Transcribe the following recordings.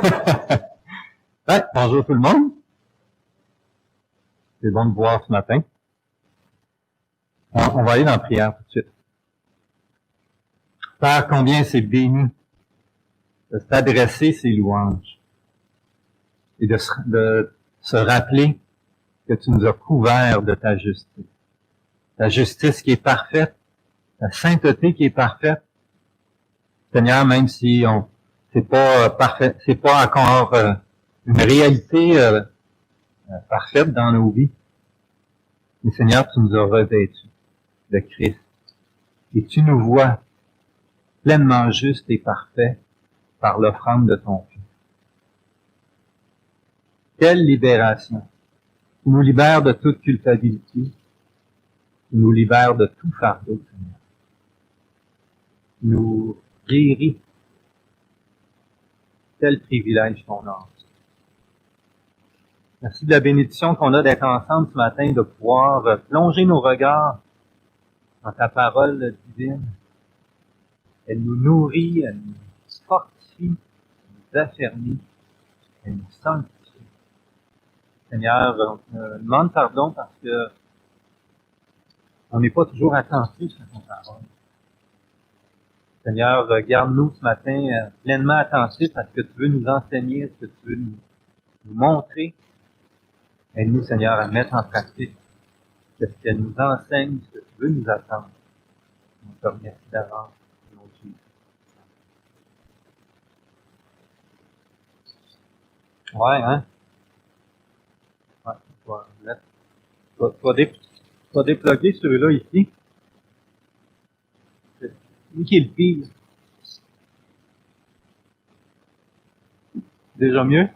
Ouais, bonjour tout le monde. C'est bon de vous voir ce matin. On va aller dans la prière tout de suite. Père, combien c'est béni de s'adresser ces louanges et de se rappeler que tu nous as couverts de ta justice. Ta justice qui est parfaite, ta sainteté qui est parfaite. Seigneur, même si c'est pas parfait, c'est pas encore une réalité parfaite dans nos vies. Mais Seigneur, tu nous as revêtus de Christ. Et tu nous vois pleinement justes et parfaits par l'offrande de ton Fils. Quelle libération! Tu nous libères de toute culpabilité. Tu nous libères de tout fardeau, Seigneur. Tu nous guéris. Quel privilège qu'on a. Merci de la bénédiction qu'on a d'être ensemble ce matin, de pouvoir plonger nos regards dans ta parole divine. Elle nous nourrit, elle nous fortifie, elle nous affermit, elle nous sanctifie. Seigneur, on demande pardon parce que on n'est pas toujours attentif à ton parole. Seigneur, garde-nous ce matin pleinement attentifs à ce que tu veux nous enseigner, à ce que tu veux nous montrer. Aide-nous, Seigneur, à mettre en pratique ce qu'elle nous enseigne, ce que tu veux nous attendre. On te remercie d'avance, mon Dieu. Ouais, hein? Ouais, tu vas déploguer ceux-là ici. C'est lui qui est le pire. Déjà mieux?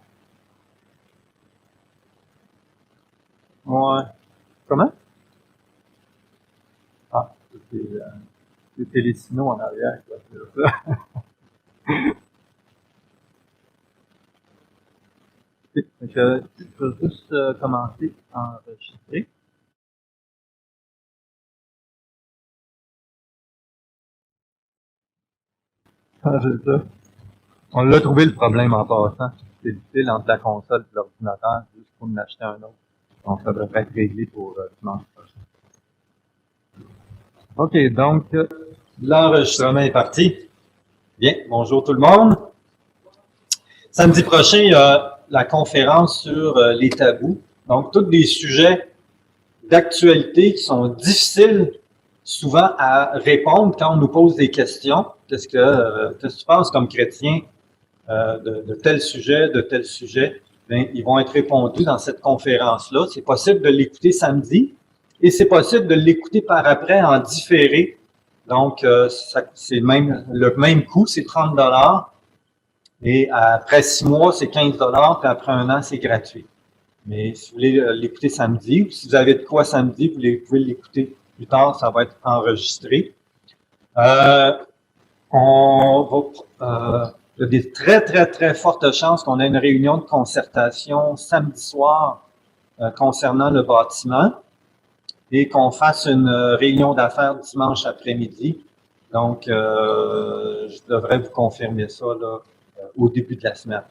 Ouais. Comment? Ah, c'était les signaux en arrière, quoi. C'est ça. Je vais juste commencer à enregistrer. Ah, c'est ça. On l'a trouvé le problème en passant. C'est le fil entre la console et l'ordinateur, juste pour en acheter un autre. Donc, ça devrait être réglé pour dimanche prochain. OK, donc, l'enregistrement est parti. Bien, bonjour tout le monde. Samedi prochain, il y a la conférence sur les tabous. Donc, tous des sujets d'actualité qui sont difficiles souvent à répondre quand on nous pose des questions. Qu'est-ce que tu penses comme chrétien de tel sujet, de tel sujet? Bien, ils vont être répondus dans cette conférence-là. C'est possible de l'écouter samedi et c'est possible de l'écouter par après en différé. Donc, c'est le même coût, c'est 30 $. Et après 6 mois, c'est 15 $, puis après 1 an, c'est gratuit. Mais si vous voulez l'écouter samedi, ou si vous avez de quoi samedi, vous pouvez l'écouter plus tard, ça va être enregistré. Il y a des très, très, très fortes chances qu'on ait une réunion de concertation samedi soir concernant le bâtiment et qu'on fasse une réunion d'affaires dimanche après-midi. Donc, je devrais vous confirmer ça là, au début de la semaine.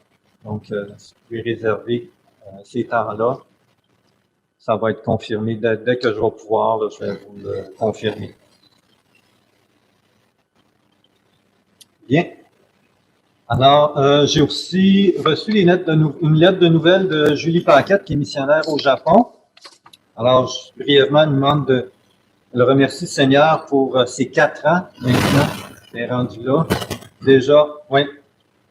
Donc, si vous pouvez réserver ces temps-là, ça va être confirmé. Dès que je vais pouvoir, là, je vais vous le confirmer. Bien. Alors, j'ai aussi reçu une lettre de nouvelles de Julie Paquette, qui est missionnaire au Japon. Alors, brièvement, elle nous demande de le remercier, Seigneur, pour ses 4 ans maintenant. Elle est rendue là. Déjà, oui.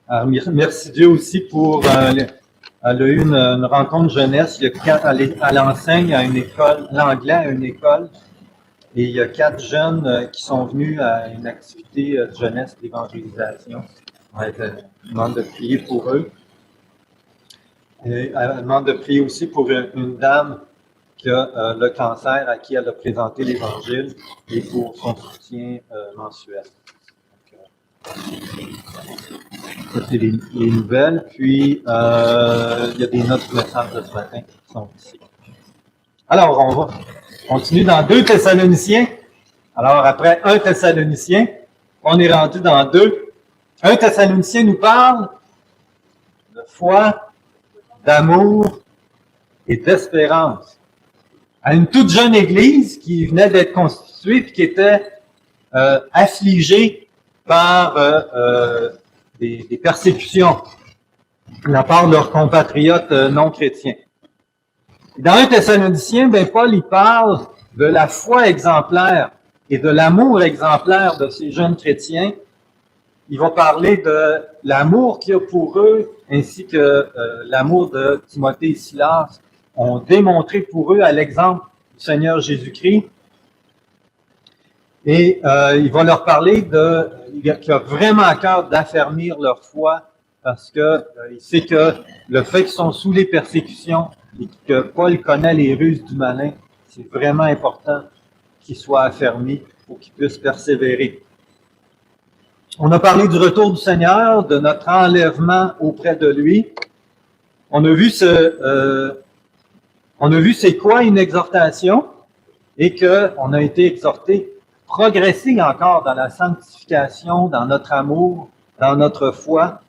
Alors, merci Dieu aussi pour... elle a eu une rencontre jeunesse. Il y a 4, elle enseigne à une école, l'anglais à une école. Et il y a 4 jeunes qui sont venus à une activité de jeunesse d'évangélisation. Elle demande de prier pour eux. Et elle demande de prier aussi pour une dame qui a le cancer, à qui elle a présenté l'Évangile, et pour son soutien mensuel. Ça, c'est les nouvelles. Puis, il y a des notes de message de ce matin qui sont ici. Alors, on va continuer dans 2 Thessaloniciens. Alors, après 1 Thessalonicien, on est rendu dans 2. 1 Thessalonicien nous parle de foi, d'amour et d'espérance. À une toute jeune église qui venait d'être constituée et qui était affligée par des persécutions de la part de leurs compatriotes non chrétiens. Dans 1 Thessaloniciens, Paul il parle de la foi exemplaire et de l'amour exemplaire de ces jeunes chrétiens. Il va parler de l'amour qu'il y a pour eux, ainsi que l'amour de Timothée et Silas ont démontré pour eux à l'exemple du Seigneur Jésus-Christ. Et il va leur parler qu'il a vraiment à cœur d'affermir leur foi, parce que il sait que le fait qu'ils sont sous les persécutions et que Paul connaît les ruses du malin, c'est vraiment important qu'ils soient affermis pour qu'ils puissent persévérer. On a parlé du retour du Seigneur, de notre enlèvement auprès de lui. On a vu c'est quoi une exhortation et qu'on a été exhorté à progresser encore dans la sanctification, dans notre amour, dans notre foi.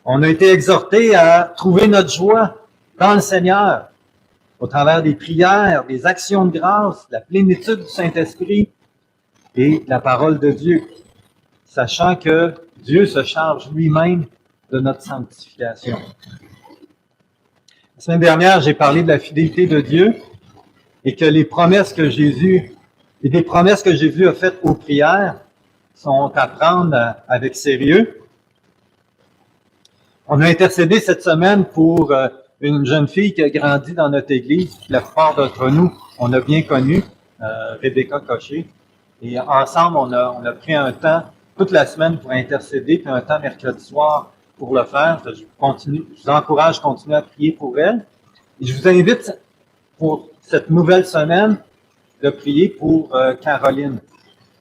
On a été exhorté à trouver notre joie dans le Seigneur, au travers des prières, des actions de grâce, la plénitude du Saint-Esprit et la parole de Dieu, sachant que Dieu se charge lui-même de notre sanctification. La semaine dernière, j'ai parlé de la fidélité de Dieu et que les promesses que Jésus a faites aux prières sont à prendre avec sérieux. On a intercédé cette semaine pour une jeune fille qui a grandi dans notre église. La plupart d'entre nous, on a bien connu, Rebecca Cochet. Et ensemble, on a pris un temps toute la semaine pour intercéder, puis un temps mercredi soir pour le faire. Je vous encourage à continuer à prier pour elle. Et je vous invite pour cette nouvelle semaine de prier pour Caroline.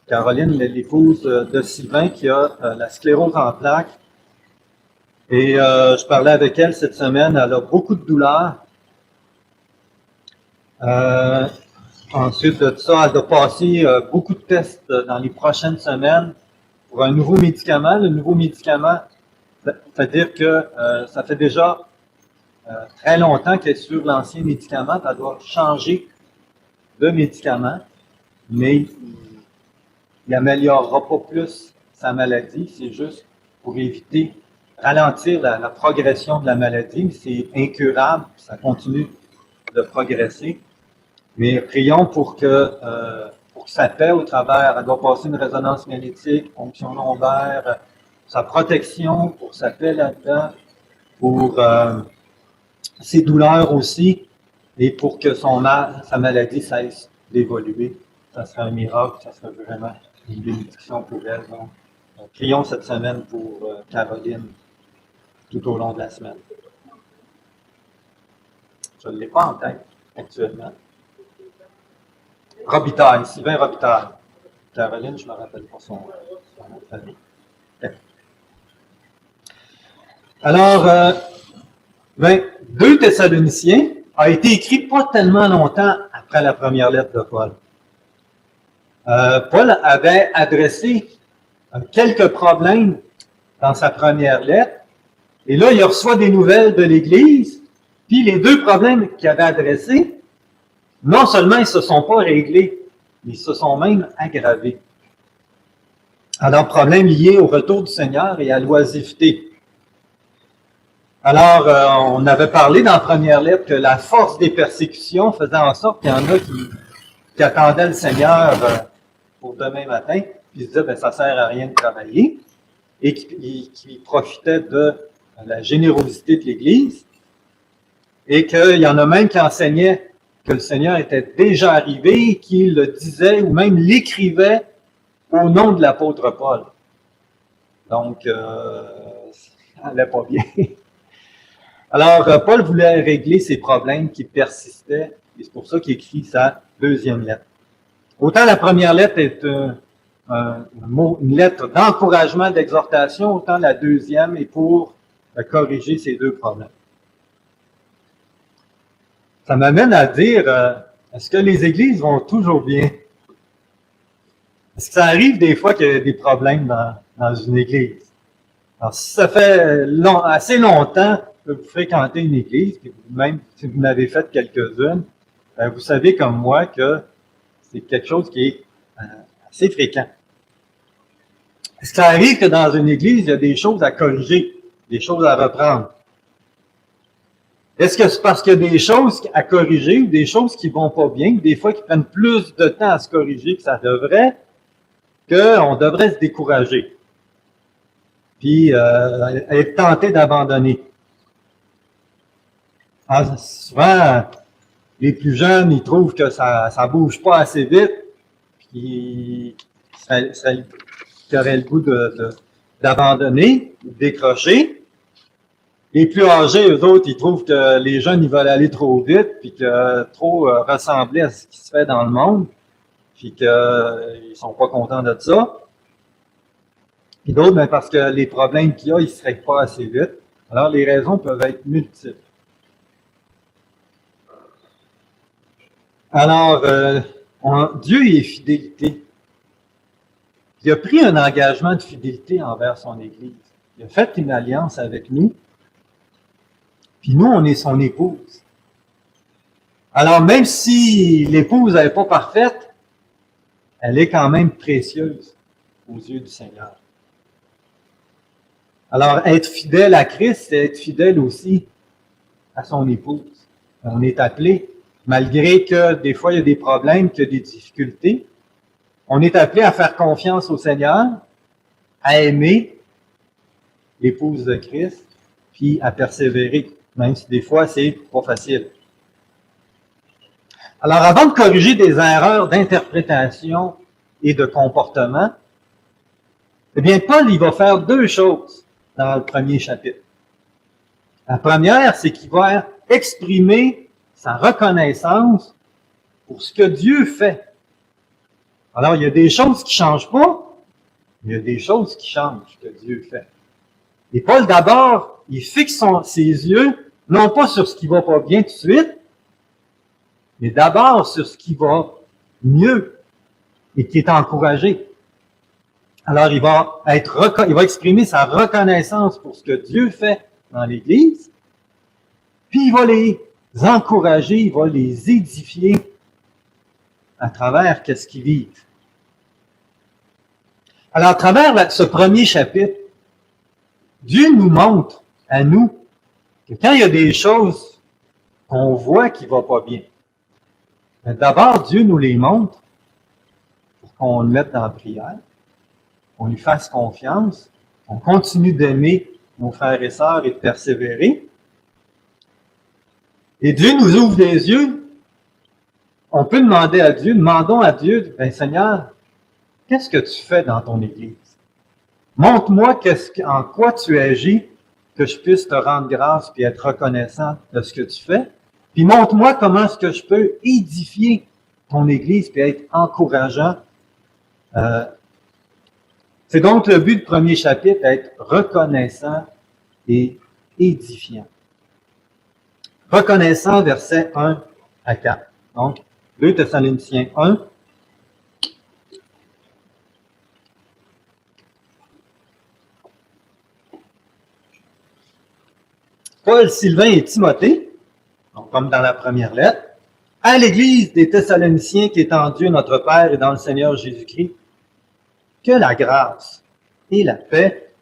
Caroline, l'épouse de Sylvain qui a la sclérose en plaques. Et je parlais avec elle cette semaine, elle a beaucoup de douleurs. Ensuite de ça, elle doit passer beaucoup de tests dans les prochaines semaines pour un nouveau médicament. Le nouveau médicament, c'est-à-dire que ça fait déjà très longtemps qu'elle est sur l'ancien médicament, elle doit changer de médicament, mais il n'améliorera pas plus sa maladie, c'est juste pour éviter ralentir la progression de la maladie. C'est incurable, ça continue de progresser. Mais prions pour que ça paie au travers. Elle doit passer une résonance magnétique, fonction lombaire, sa protection pour sa paix là-dedans, pour ses douleurs aussi, et pour que sa maladie cesse d'évoluer. Ça serait un miracle, ça serait vraiment une bénédiction pour elle. Donc, prions cette semaine pour Caroline tout au long de la semaine. Je ne l'ai pas en tête actuellement. Robitaille, Sylvain Robitaille. Caroline, je ne me rappelle pas son nom de famille. Alors, 2 Thessaloniciens a été écrit pas tellement longtemps après la première lettre de Paul. Paul avait adressé quelques problèmes dans sa première lettre, et là, il reçoit des nouvelles de l'Église, puis les 2 problèmes qu'il avait adressés, non seulement ils ne se sont pas réglés, mais ils se sont même aggravés. Alors, problème lié au retour du Seigneur et à l'oisiveté. Alors, on avait parlé dans la première lettre que la force des persécutions faisait en sorte qu'il y en a qui attendaient le Seigneur pour demain matin, puis ils se disaient, ça ne sert à rien de travailler, et qui profitaient de la générosité de l'Église, et qu'il y en a même qui enseignaient que le Seigneur était déjà arrivé, qui le disait ou même l'écrivait au nom de l'apôtre Paul. Donc, ça n'allait pas bien. Alors, Paul voulait régler ces problèmes qui persistaient, et c'est pour ça qu'il écrit sa deuxième lettre. Autant la première lettre est une lettre d'encouragement, d'exhortation, autant la deuxième est pour corriger ces 2 problèmes. Ça m'amène à dire, est-ce que les églises vont toujours bien? Est-ce que ça arrive des fois qu'il y a des problèmes dans une église? Alors, si ça fait assez longtemps que vous fréquentez une église, puis même si vous en avez fait quelques-unes, vous savez comme moi que c'est quelque chose qui est assez fréquent. Est-ce qu'il arrive que dans une église, il y a des choses à corriger, des choses à reprendre? Est-ce que c'est parce qu'il y a des choses à corriger ou des choses qui vont pas bien, ou des fois qui prennent plus de temps à se corriger que ça devrait, qu'on devrait se décourager, puis être tenté d'abandonner? Souvent, les plus jeunes, ils trouvent que ça bouge pas assez vite, puis qu'ils auraient le goût d'abandonner, de décrocher. Les plus âgés, eux autres, ils trouvent que les jeunes, ils veulent aller trop vite, puis que trop ressembler à ce qui se fait dans le monde, puis qu'ils sont pas contents de ça. Puis d'autres, ben, parce que les problèmes qu'il y a, ils se règlent pas assez vite. Alors, les raisons peuvent être multiples. Alors, Dieu est fidélité. Il a pris un engagement de fidélité envers son Église. Il a fait une alliance avec nous. Puis nous, on est son épouse. Alors, même si l'épouse n'est pas parfaite, elle est quand même précieuse aux yeux du Seigneur. Alors, être fidèle à Christ, c'est être fidèle aussi à son épouse. On est appelé, malgré que des fois il y a des problèmes, qu'il y a des difficultés, on est appelé à faire confiance au Seigneur, à aimer l'épouse de Christ, puis à persévérer, même si des fois c'est pas facile. Alors, avant de corriger des erreurs d'interprétation et de comportement, eh bien, Paul, il va faire deux choses dans le premier chapitre. La première, c'est qu'il va exprimer sa reconnaissance pour ce que Dieu fait. Alors, il y a des choses qui ne changent pas, il y a des choses qui changent que Dieu fait. Et Paul, d'abord, il fixe ses yeux, non pas sur ce qui va pas bien tout de suite, mais d'abord sur ce qui va mieux et qui est encouragé. Alors, il va exprimer sa reconnaissance pour ce que Dieu fait dans l'Église, puis il va les encourager, il va les édifier à travers qu'est-ce qu'ils vivent. Alors, à travers ce premier chapitre, Dieu nous montre à nous que quand il y a des choses qu'on voit qui ne vont pas bien, d'abord, Dieu nous les montre pour qu'on le mette dans la prière, qu'on lui fasse confiance, qu'on continue d'aimer nos frères et sœurs et de persévérer. Et Dieu nous ouvre les yeux. On peut demander à Dieu, demandons à Dieu, ben Seigneur, qu'est-ce que tu fais dans ton Église? Montre-moi en quoi tu agis, que je puisse te rendre grâce et être reconnaissant de ce que tu fais. Puis montre-moi comment est-ce que je peux édifier ton Église et être encourageant. C'est donc le but du premier chapitre, être reconnaissant et édifiant. Reconnaissant, versets 1 à 4. Donc, 2 Thessaloniciens 1. Paul, Sylvain et Timothée, donc comme dans la première lettre, à l'Église des Thessaloniciens qui est en Dieu notre Père et dans le Seigneur Jésus-Christ, que la grâce et la paix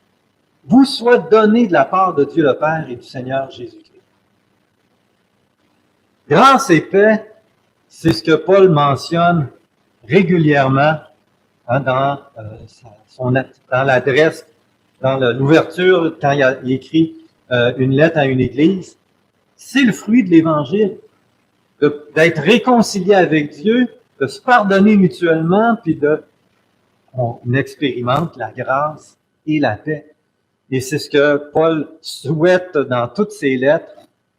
vous soient données de la part de Dieu le Père et du Seigneur Jésus-Christ. Grâce et paix, c'est ce que Paul mentionne régulièrement dans l'adresse, dans l'ouverture, quand il écrit une lettre à une église. C'est le fruit de l'Évangile, d'être réconcilié avec Dieu, de se pardonner mutuellement, puis on expérimente la grâce et la paix. Et c'est ce que Paul souhaite dans toutes ses lettres,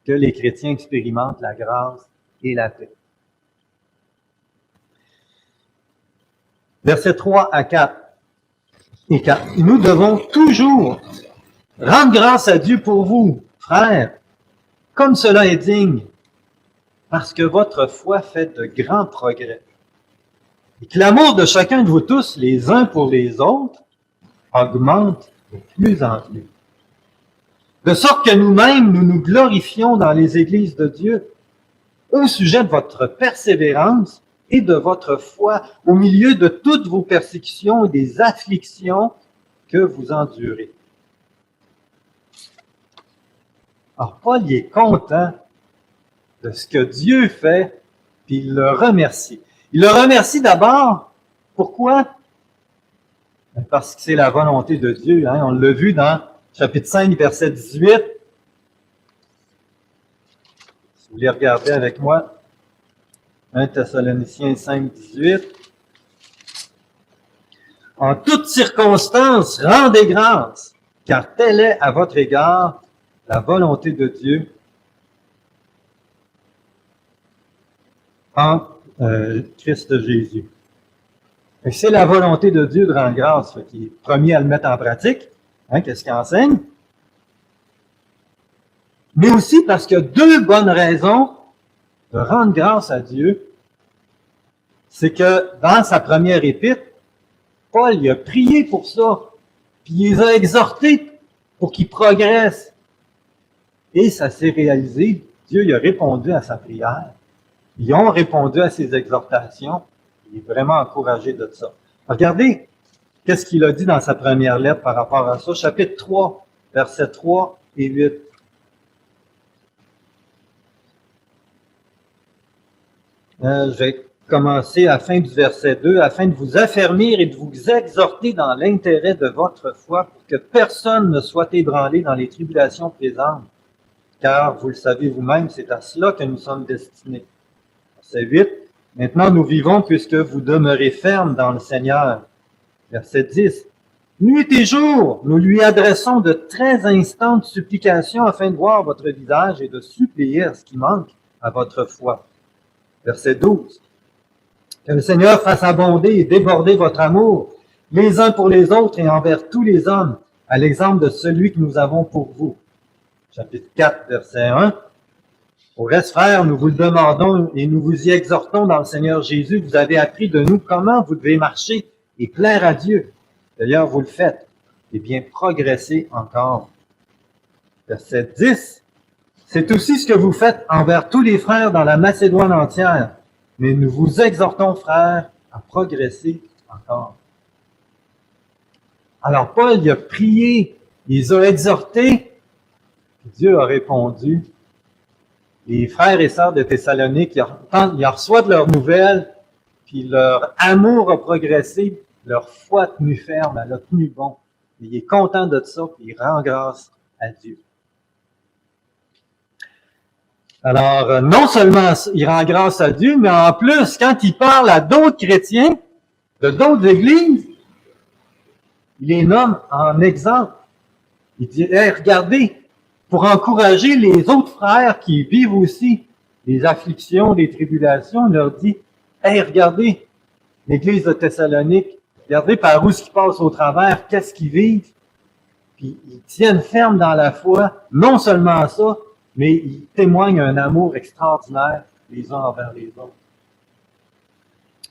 que les chrétiens expérimentent la grâce et la paix. Versets 3 à 4 et 4. Nous devons toujours rendre grâce à Dieu pour vous, frères, comme cela est digne, parce que votre foi fait de grands progrès. Et que l'amour de chacun de vous tous, les uns pour les autres, augmente de plus en plus. de sorte que nous-mêmes, nous nous glorifions dans les églises de Dieu au sujet de votre persévérance et de votre foi au milieu de toutes vos persécutions et des afflictions que vous endurez. Alors, Paul il est content de ce que Dieu fait, puis il le remercie. Il le remercie d'abord, pourquoi? Parce que c'est la volonté de Dieu. Hein? On l'a vu dans chapitre 5, verset 18. Si vous voulez regarder avec moi, 1 Thessaloniciens 5, 18. En toutes circonstances, rendez grâce, car telle est à votre égard la volonté de Dieu en Christ Jésus. C'est la volonté de Dieu de rendre grâce, qui est premier à le mettre en pratique. Hein, qu'est-ce qu'il enseigne? Mais aussi parce qu'il y a deux bonnes raisons de rendre grâce à Dieu. C'est que dans sa première épître, Paul il a prié pour ça, puis il les a exhortés pour qu'ils progressent. Et ça s'est réalisé. Dieu il a répondu à sa prière. Ils ont répondu à ses exhortations. Il est vraiment encouragé de ça. Regardez qu'est-ce qu'il a dit dans sa première lettre par rapport à ça. Chapitre 3, versets 3 et 8. Je vais commencer à la fin du verset 2, afin de vous affermir et de vous exhorter dans l'intérêt de votre foi, pour que personne ne soit ébranlé dans les tribulations présentes. Car, vous le savez vous-même, c'est à cela que nous sommes destinés. Verset 8. Maintenant, nous vivons puisque vous demeurez fermes dans le Seigneur. Verset 10. Nuit et jour, nous lui adressons de très instantes supplications afin de voir votre visage et de suppléer à ce qui manque à votre foi. Verset 12. Que le Seigneur fasse abonder et déborder votre amour, les uns pour les autres et envers tous les hommes, à l'exemple de celui que nous avons pour vous. Chapitre 4, verset 1. Au reste, frères, nous vous le demandons et nous vous y exhortons dans le Seigneur Jésus. Vous avez appris de nous comment vous devez marcher et plaire à Dieu. D'ailleurs, vous le faites. Et bien, progressez encore. Verset 10. C'est aussi ce que vous faites envers tous les frères dans la Macédoine entière. Mais nous vous exhortons, frères, à progresser encore. Alors, Paul, il a prié, il les a exhortés. Dieu a répondu. Les frères et sœurs de Thessalonique, ils reçoivent leurs nouvelles, puis leur amour a progressé, leur foi a tenu ferme, elle a tenu bon. Il est content de ça, puis il rend grâce à Dieu. Alors, non seulement il rend grâce à Dieu, mais en plus, quand il parle à d'autres chrétiens, de d'autres églises, il les nomme en exemple. Il dit, hey, regardez, pour encourager les autres frères qui vivent aussi les afflictions, les tribulations, il leur dit, hey, regardez, l'église de Thessalonique, regardez par où ce qui passe au travers, qu'est-ce qu'ils vivent, puis ils tiennent ferme dans la foi, non seulement ça, mais ils témoignent un amour extraordinaire les uns envers les autres.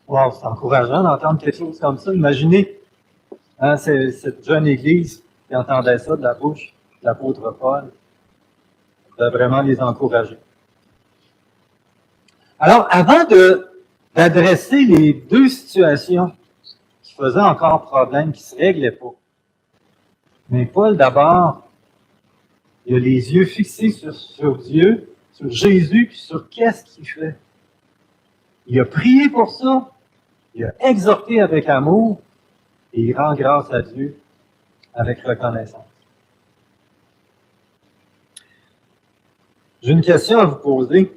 Wow, c'est encourageant d'entendre quelque chose comme ça. Imaginez, hein, cette jeune église qui entendait ça de la bouche de l'apôtre Paul. Ça va vraiment les encourager. Alors, avant d'adresser les deux situations qui faisaient encore problème, qui ne se réglaient pas, mais Paul, d'abord, il a les yeux fixés sur Dieu, sur Jésus, puis sur qu'est-ce qu'il fait. Il a prié pour ça, il a exhorté avec amour, et il rend grâce à Dieu avec reconnaissance. J'ai une question à vous poser.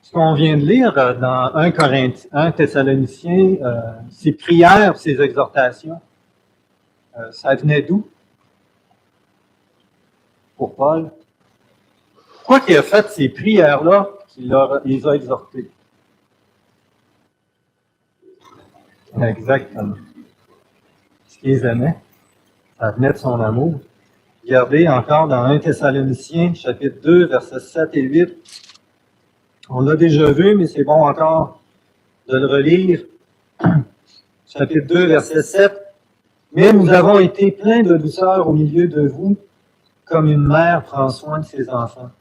Ce qu'on vient de lire dans 1 Thessaloniciens, ces prières, ces exhortations, ça venait d'où? Pour Paul. Pourquoi qu'il a fait ces prières-là, qu'il les a exhortées? Exactement. Ce qu'ils aimaient, ça venait de son amour. Regardez encore dans 1 Thessaloniciens, chapitre 2, versets 7 et 8. On l'a déjà vu, mais c'est bon encore de le relire. Chapitre 2, verset 7. Mais nous avons été pleins de douceur au milieu de vous, comme une mère prend soin de ses enfants.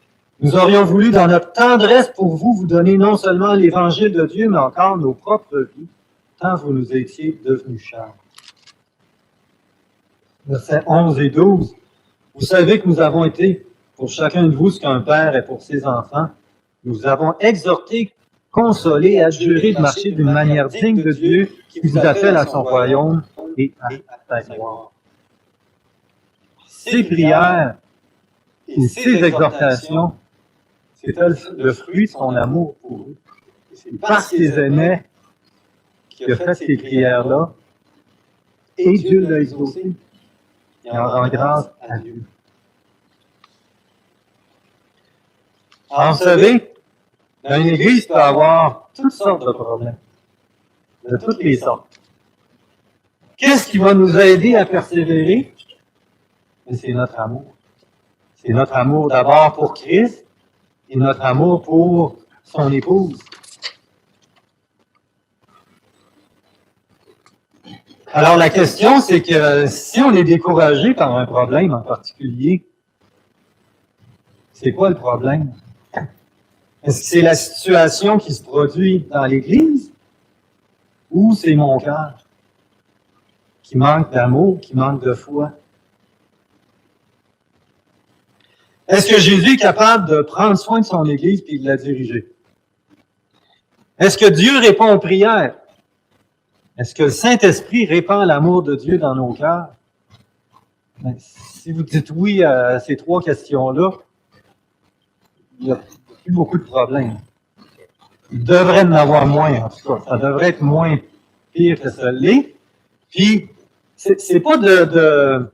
Nous aurions voulu, dans notre tendresse pour vous, vous donner non seulement l'évangile de Dieu, mais encore nos propres vies, tant vous nous étiez devenus chers. Versets 11 et 12. Vous savez que nous avons été pour chacun de vous ce qu'un père est pour ses enfants. Nous avons exhorté, consolé, adjuré de marcher d'une manière digne de Dieu qui vous appelle à son royaume et à sa gloire. Ses prières et ses exhortations, c'était le fruit de son amour pour vous. C'est parce qu'il aimait qu'il a fait ces prières-là, et Dieu l'a exaucé. Il en rend grâce à Dieu. Alors, vous savez, dans une église, il peut y avoir toutes sortes de problèmes, de toutes les sortes. Qu'est-ce qui va nous aider à persévérer? C'est notre amour. C'est notre amour d'abord pour Christ et notre amour pour son épouse. Alors la question, c'est que si on est découragé par un problème en particulier, c'est quoi le problème? Est-ce que c'est la situation qui se produit dans l'Église ou c'est mon cœur qui manque d'amour, qui manque de foi? Est-ce que Jésus est capable de prendre soin de son Église et de la diriger? Est-ce que Dieu répond aux prières? Est-ce que le Saint-Esprit répand l'amour de Dieu dans nos cœurs? Ben, si vous dites oui à ces trois questions-là, il n'y a plus beaucoup de problèmes. Il devrait en avoir moins, en tout cas. Ça devrait être moins pire que ça l'est. Puis, c'est pas de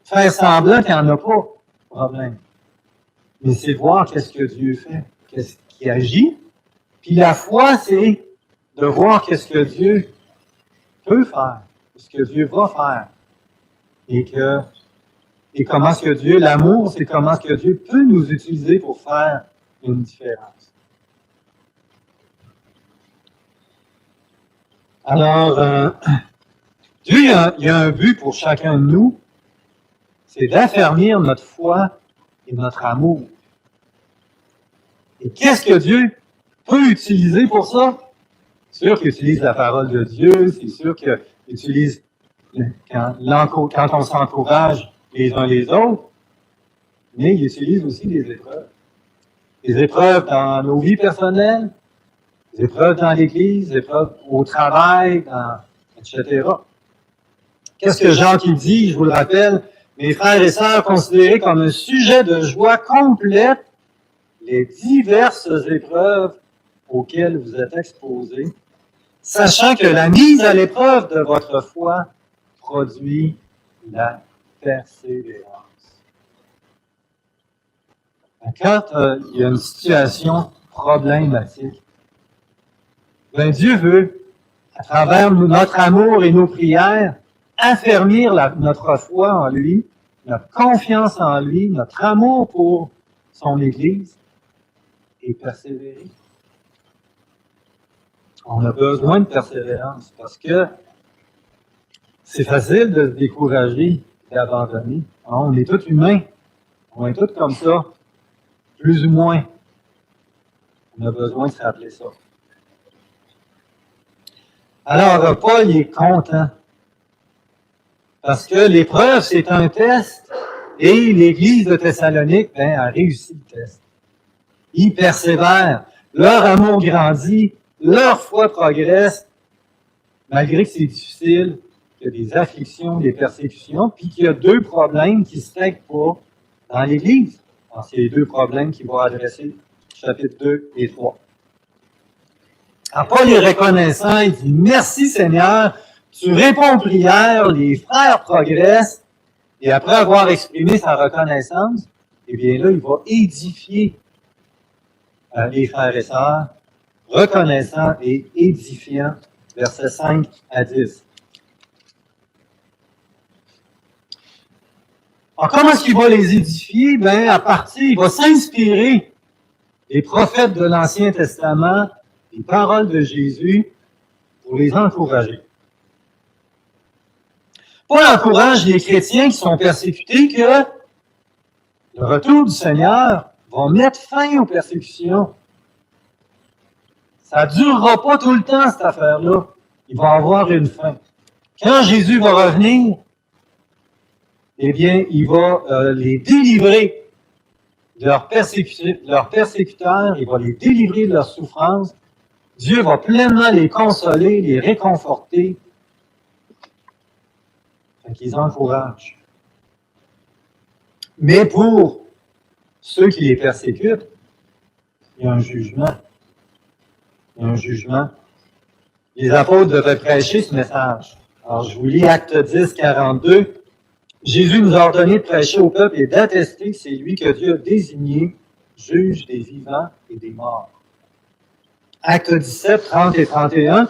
faire semblant qu'il n'y en a pas de problème. Mais c'est de voir qu'est-ce que Dieu fait, qu'est-ce qu'il agit. Puis la foi, c'est de voir qu'est-ce que Dieu peut faire, ce que Dieu va faire. Et comment est-ce que Dieu, l'amour, c'est comment est-ce que Dieu peut nous utiliser pour faire une différence. Alors, Dieu, il y a un but pour chacun de nous, c'est d'affermir notre foi et notre amour. Et qu'est-ce que Dieu peut utiliser pour ça? C'est sûr qu'il utilise la parole de Dieu, c'est sûr qu'il utilise quand on s'encourage les uns les autres, mais il utilise aussi des épreuves. Des épreuves dans nos vies personnelles, des épreuves dans l'Église, des épreuves au travail, etc. Qu'est-ce que Jean qui dit, je vous le rappelle, mes frères et sœurs, considérez comme un sujet de joie complète les diverses épreuves auxquelles vous êtes exposés, sachant que la mise à l'épreuve de votre foi produit la persévérance. Quand il y a une situation problématique, Dieu veut, à travers notre amour et nos prières, affermir notre foi en lui, notre confiance en lui, notre amour pour son Église et persévérer. On a besoin de persévérance parce que c'est facile de se décourager et d'abandonner. On est tous humains. On est tous comme ça, plus ou moins. On a besoin de se rappeler ça. Alors, Paul il est content parce que l'épreuve, c'est un test et l'Église de Thessalonique a réussi le test. Ils persévèrent, leur amour grandit, leur foi progresse, malgré que c'est difficile, qu'il y a des afflictions, des persécutions, puis qu'il y a deux problèmes qui ne se règlent pas dans l'Église. Alors, c'est les deux problèmes qu'il va adresser, chapitres 2 et 3. Alors, Paul est reconnaissant, il dit « Merci Seigneur, tu réponds aux prières, les frères progressent. » Et après avoir exprimé sa reconnaissance, eh bien là, il va édifier les frères et sœurs, reconnaissant et édifiant, versets 5 à 10. Alors, comment est-ce qu'il va les édifier? Il va s'inspirer des prophètes de l'Ancien Testament, des paroles de Jésus, pour les encourager. Paul encourage les chrétiens qui sont persécutés que le retour du Seigneur va mettre fin aux persécutions. Ça ne durera pas tout le temps, cette affaire-là. Il va avoir une fin. Quand Jésus va revenir, eh bien, il va les délivrer de leurs persécuteurs, il va les délivrer de leurs souffrances. Dieu va pleinement les consoler, les réconforter. Fait qu'ils encouragent. Mais pour ceux qui les persécutent, il y a un jugement. Il y a un jugement. Les apôtres devaient prêcher ce message. Alors, je vous lis Acte 10, 42. Jésus nous a ordonné de prêcher au peuple et d'attester que c'est lui que Dieu a désigné, juge des vivants et des morts. Acte 17, 30 et 31.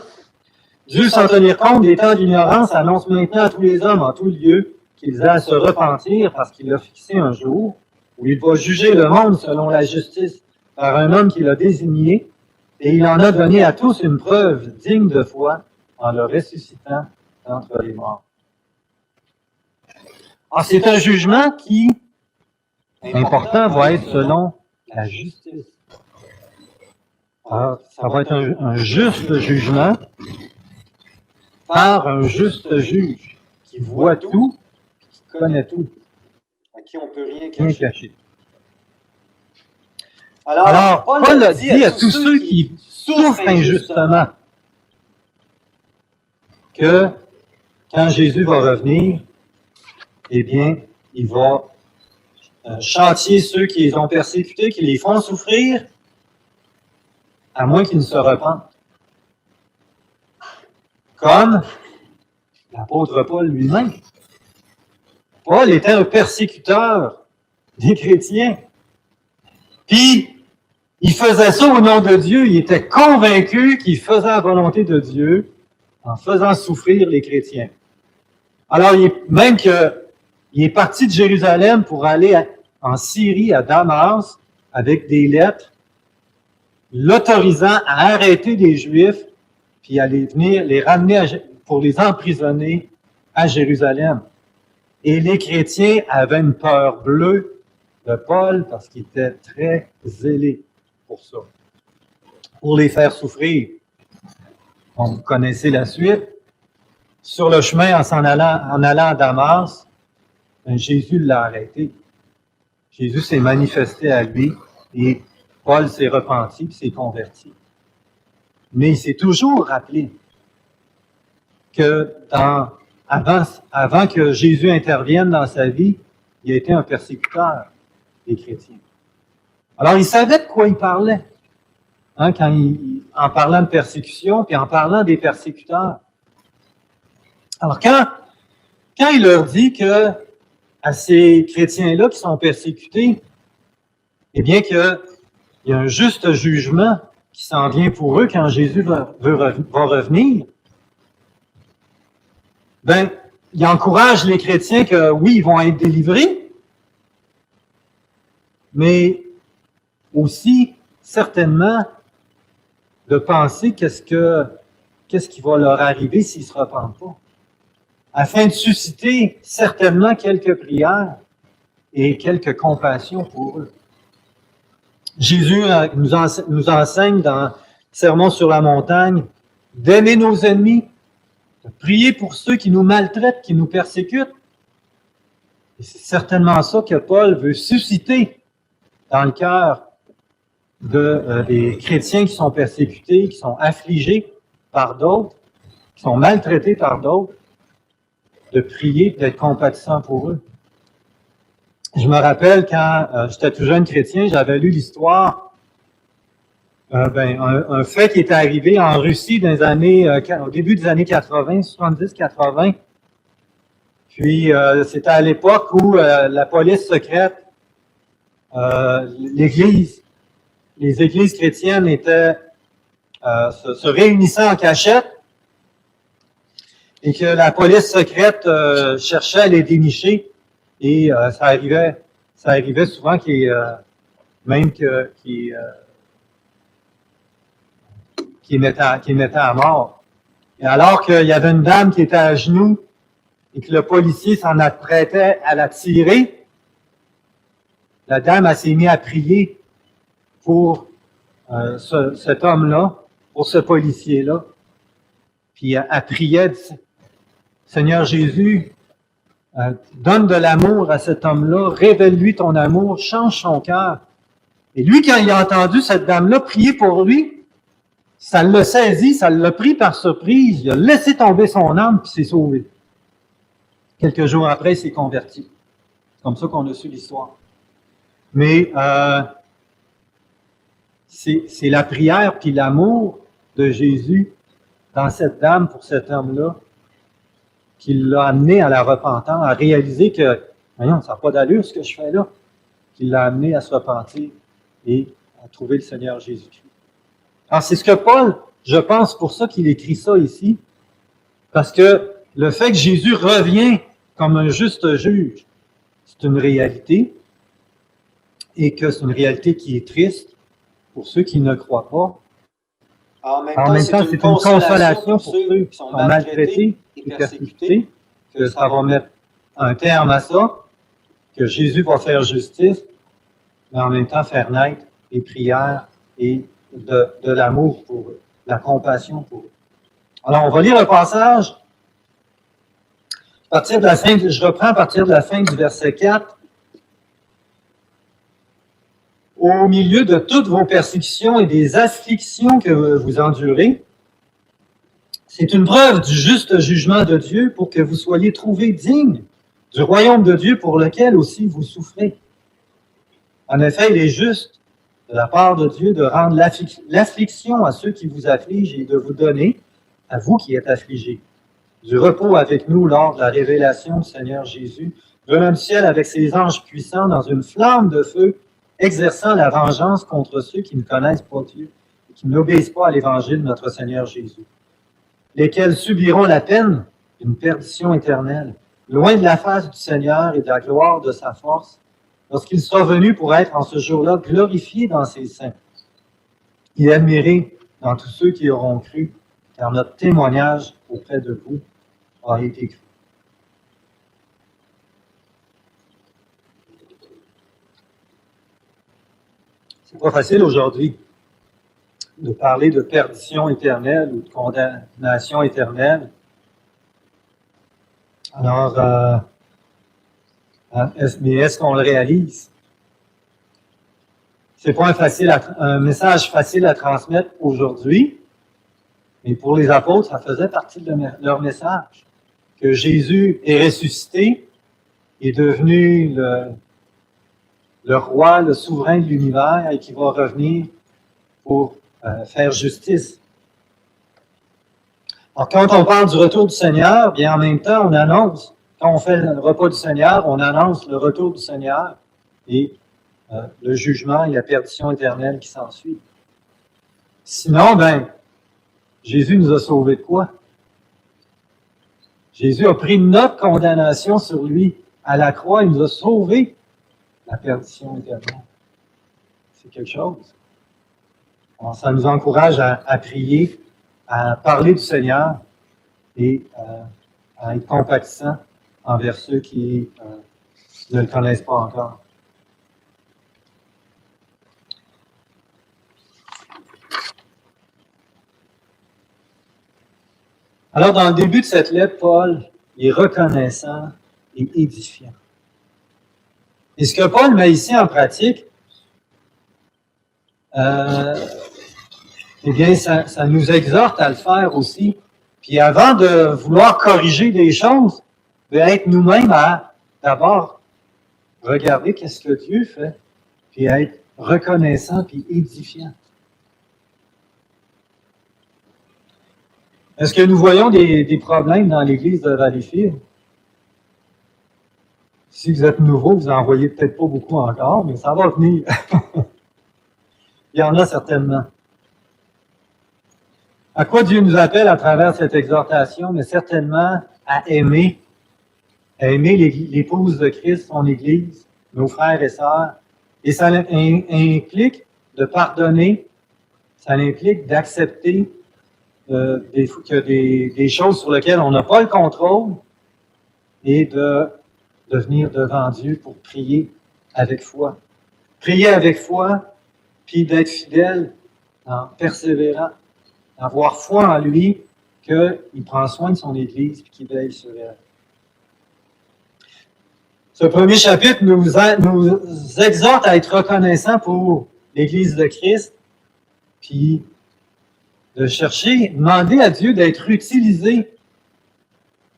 Dieu, sans tenir compte des temps d'ignorance, annonce maintenant à tous les hommes en tout lieu qu'ils aient à se repentir parce qu'il a fixé un jour où il va juger le monde selon la justice par un homme qu'il a désigné, et il en a donné à tous une preuve digne de foi en le ressuscitant d'entre les morts. Alors, c'est un jugement qui, important, va être selon la justice. Alors, ça va être un juste jugement par un juste juge qui voit tout, qui connaît tout, à qui on ne peut rien cacher. Alors, Paul a dit à tous ceux qui souffrent injustement que quand Jésus va revenir, eh bien, il va châtier ceux qui les ont persécutés, qui les font souffrir, à moins qu'ils ne se repentent. Comme l'apôtre Paul lui-même. Paul était un persécuteur des chrétiens. Puis, il faisait ça au nom de Dieu. Il était convaincu qu'il faisait la volonté de Dieu en faisant souffrir les chrétiens. Alors, même qu'il est parti de Jérusalem pour aller en Syrie, à Damas, avec des lettres, l'autorisant à arrêter des Juifs, puis à les ramener pour les emprisonner à Jérusalem. Et les chrétiens avaient une peur bleue de Paul parce qu'il était très zélé pour ça, pour les faire souffrir. Bon, vous connaissez la suite. Sur le chemin, en allant à Damas, Jésus l'a arrêté. Jésus s'est manifesté à lui et Paul s'est repenti et s'est converti. Mais il s'est toujours rappelé que avant que Jésus intervienne dans sa vie, il a été un persécuteur des chrétiens. Alors, il savait de quoi il parlait, en parlant de persécution, puis en parlant des persécuteurs. Alors, quand il leur dit que à ces chrétiens-là qui sont persécutés, eh bien qu'il y a un juste jugement qui s'en vient pour eux quand Jésus va revenir, ben, il encourage les chrétiens que oui, ils vont être délivrés, mais aussi, certainement, de penser qu'est-ce qui va leur arriver s'ils ne se repentent pas, afin de susciter certainement quelques prières et quelques compassions pour eux. Jésus nous enseigne dans le Sermon sur la montagne d'aimer nos ennemis, de prier pour ceux qui nous maltraitent, qui nous persécutent. Et c'est certainement ça que Paul veut susciter dans le cœur des chrétiens qui sont persécutés, qui sont affligés par d'autres, qui sont maltraités par d'autres, de prier, d'être compatissant pour eux. Je me rappelle quand j'étais tout jeune chrétien, j'avais lu l'histoire, un fait qui était arrivé en Russie dans les années, au début des années 80, 70-80. Puis c'était à l'époque où la police secrète, les églises chrétiennes se réunissaient en cachette et que la police secrète cherchait à les dénicher. Et ça arrivait souvent qu'ils mettaient à mort. Et alors qu'il y avait une dame qui était à genoux et que le policier s'en apprêtait à la tirer, la dame elle s'est mise à prier pour cet homme-là, pour ce policier-là. Puis elle priait, Seigneur Jésus, donne de l'amour à cet homme-là, révèle-lui ton amour, change son cœur. Et lui, quand il a entendu cette dame-là prier pour lui, ça l'a saisi, ça l'a pris par surprise, il a laissé tomber son âme, puis s'est sauvé. Quelques jours après, il s'est converti. C'est comme ça qu'on a su l'histoire. Mais c'est la prière puis l'amour de Jésus dans cette dame pour cet homme-là qui l'a amené à la repentance, à réaliser que, voyons, ça n'a pas d'allure ce que je fais là, qui l'a amené à se repentir et à trouver le Seigneur Jésus-Christ. Alors, c'est ce que Paul, je pense, pour ça qu'il écrit ça ici, parce que le fait que Jésus revient comme un juste juge, c'est une réalité, et que c'est une réalité qui est triste pour ceux qui ne croient pas. En même temps, c'est une consolation pour ceux qui sont maltraités et persécutés, que ça va mettre un terme à ça, que Jésus va faire justice, mais en même temps faire naître des prières et de l'amour pour eux, la compassion pour eux. Alors, on va lire un passage. Je reprends à partir de la fin du verset 4. Au milieu de toutes vos persécutions et des afflictions que vous endurez, c'est une preuve du juste jugement de Dieu pour que vous soyez trouvés dignes du royaume de Dieu pour lequel aussi vous souffrez. En effet, il est juste de la part de Dieu de rendre l'affliction à ceux qui vous affligent et de vous donner, à vous qui êtes affligés, du repos avec nous lors de la révélation du Seigneur Jésus, venant du ciel avec ses anges puissants dans une flamme de feu, exerçant la vengeance contre ceux qui ne connaissent pas Dieu et qui n'obéissent pas à l'évangile de notre Seigneur Jésus, lesquels subiront la peine d'une perdition éternelle, loin de la face du Seigneur et de la gloire de sa force, lorsqu'il sera venu pour être en ce jour-là glorifié dans ses saints et admiré dans tous ceux qui auront cru, car notre témoignage auprès de vous a été cru. C'est pas facile aujourd'hui de parler de perdition éternelle ou de condamnation éternelle. Alors, mais est-ce qu'on le réalise? C'est pas un message facile à transmettre aujourd'hui, mais pour les apôtres, ça faisait partie de leur message. Que Jésus est ressuscité, est devenu le roi, le souverain de l'univers et qui va revenir pour faire justice. Alors, quand on parle du retour du Seigneur, bien en même temps, on annonce, quand on fait le repas du Seigneur, on annonce le retour du Seigneur et le jugement et la perdition éternelle qui s'ensuit. Sinon, Jésus nous a sauvés de quoi? Jésus a pris notre condamnation sur lui à la croix, il nous a sauvés de la perdition éternelle. C'est quelque chose. Alors, ça nous encourage à prier, à parler du Seigneur et à être compatissant envers ceux qui ne le connaissent pas encore. Alors, dans le début de cette lettre, Paul est reconnaissant et édifiant. Et ce que Paul met ici en pratique, eh bien, ça nous exhorte à le faire aussi. Puis avant de vouloir corriger des choses, être nous-mêmes à d'abord regarder qu'est-ce que Dieu fait, puis à être reconnaissant puis édifiant. Est-ce que nous voyons des problèmes dans l'Église de Valleyfield? Si vous êtes nouveau, vous n'en voyez peut-être pas beaucoup encore, mais ça va venir. Il y en a certainement. À quoi Dieu nous appelle à travers cette exhortation? Mais certainement à aimer l'épouse de Christ, son Église, nos frères et sœurs. Et ça implique de pardonner, ça implique d'accepter des choses sur lesquelles on n'a pas le contrôle, et de venir devant Dieu pour prier avec foi. Prier avec foi, puis d'être fidèle en persévérant, avoir foi en lui, qu'il prend soin de son Église et qu'il veille sur elle. Ce premier chapitre nous exhorte à être reconnaissants pour l'Église de Christ, puis de chercher, demander à Dieu d'être utilisé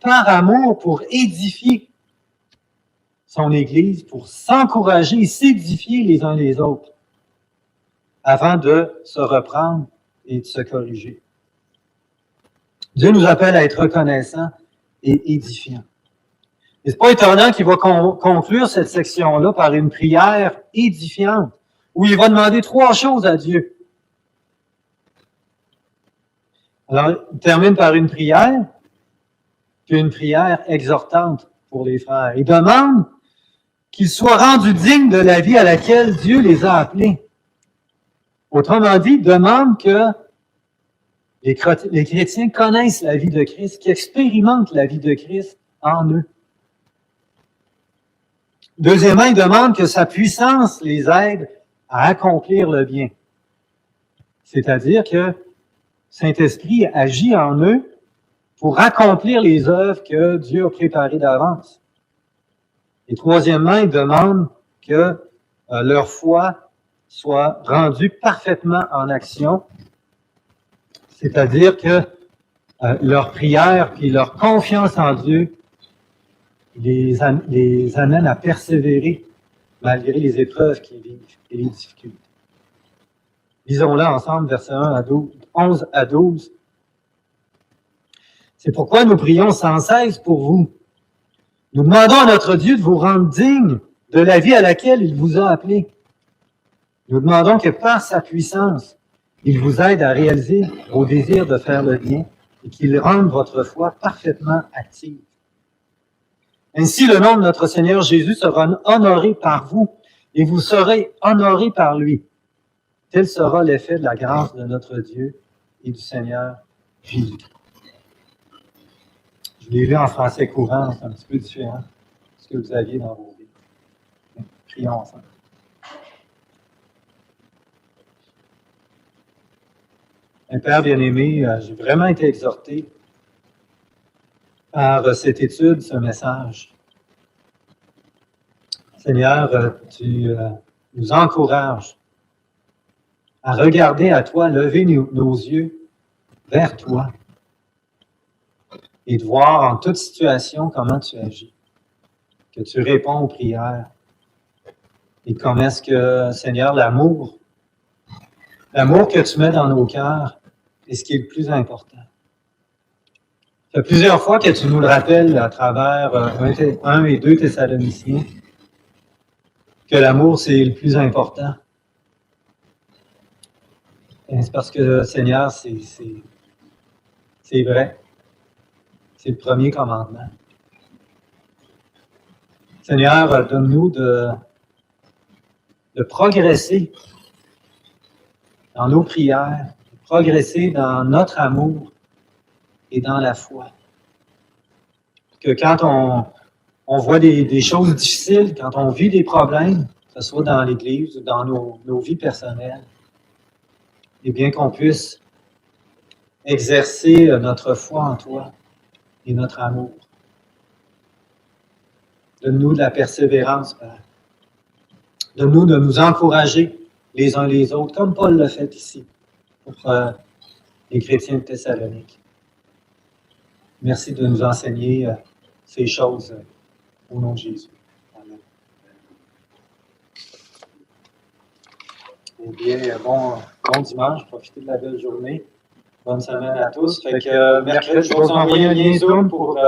par amour pour édifier son Église, pour s'encourager et s'édifier les uns les autres, avant de se reprendre et de se corriger. Dieu nous appelle à être reconnaissants et édifiants. Et c'est pas étonnant qu'il va conclure cette section-là par une prière édifiante, où il va demander 3 choses à Dieu. Alors, il termine par une prière, puis une prière exhortante pour les frères. Il demande qu'ils soient rendus dignes de la vie à laquelle Dieu les a appelés. Autrement dit, il demande que les chrétiens connaissent la vie de Christ, qu'ils expérimentent la vie de Christ en eux. Deuxièmement, il demande que sa puissance les aide à accomplir le bien. C'est-à-dire que Saint-Esprit agit en eux pour accomplir les œuvres que Dieu a préparées d'avance. Et troisièmement, il demande que leur foi soit rendue parfaitement en action, c'est-à-dire que leur prière et leur confiance en Dieu les amène à persévérer malgré les épreuves qu'ils vivent et les difficultés. Lisons-la ensemble, versets 11 à 12. C'est pourquoi nous prions sans cesse pour vous. Nous demandons à notre Dieu de vous rendre digne de la vie à laquelle il vous a appelé. Nous demandons que par sa puissance, il vous aide à réaliser vos désirs de faire le bien et qu'il rende votre foi parfaitement active. Ainsi, le nom de notre Seigneur Jésus sera honoré par vous et vous serez honorés par lui. Tel sera l'effet de la grâce de notre Dieu et du Seigneur Jésus. Je l'ai lu en français courant, c'est un petit peu différent de ce que vous aviez dans vos vies. Prions ensemble. Un Père bien-aimé, j'ai vraiment été exhorté par cette étude, ce message. Seigneur, tu nous encourages à regarder à toi, lever nos yeux vers toi et de voir en toute situation comment tu agis, que tu réponds aux prières et comment est-ce que, Seigneur, l'amour que tu mets dans nos cœurs est ce qui est le plus important. Ça fait plusieurs fois que tu nous le rappelles à travers 1 et 2 Thessaloniciens, que l'amour, c'est le plus important. Et c'est parce que, Seigneur, c'est vrai. C'est le premier commandement. Seigneur, donne-nous de progresser dans nos prières, de progresser dans notre amour et dans la foi. Que quand on voit des choses difficiles, quand on vit des problèmes, que ce soit dans l'Église ou dans nos vies personnelles, et bien qu'on puisse exercer notre foi en toi et notre amour. Donne-nous de la persévérance, Père. Donne-nous de nous encourager les uns les autres, comme Paul l'a fait ici, pour les chrétiens de Thessalonique. Merci de nous enseigner ces choses au nom de Jésus. Amen. Eh bien, bon dimanche, profitez de la belle journée. Bonne semaine à tous. Fait que mercredi, je vais vous envoyer un lien Zoom pour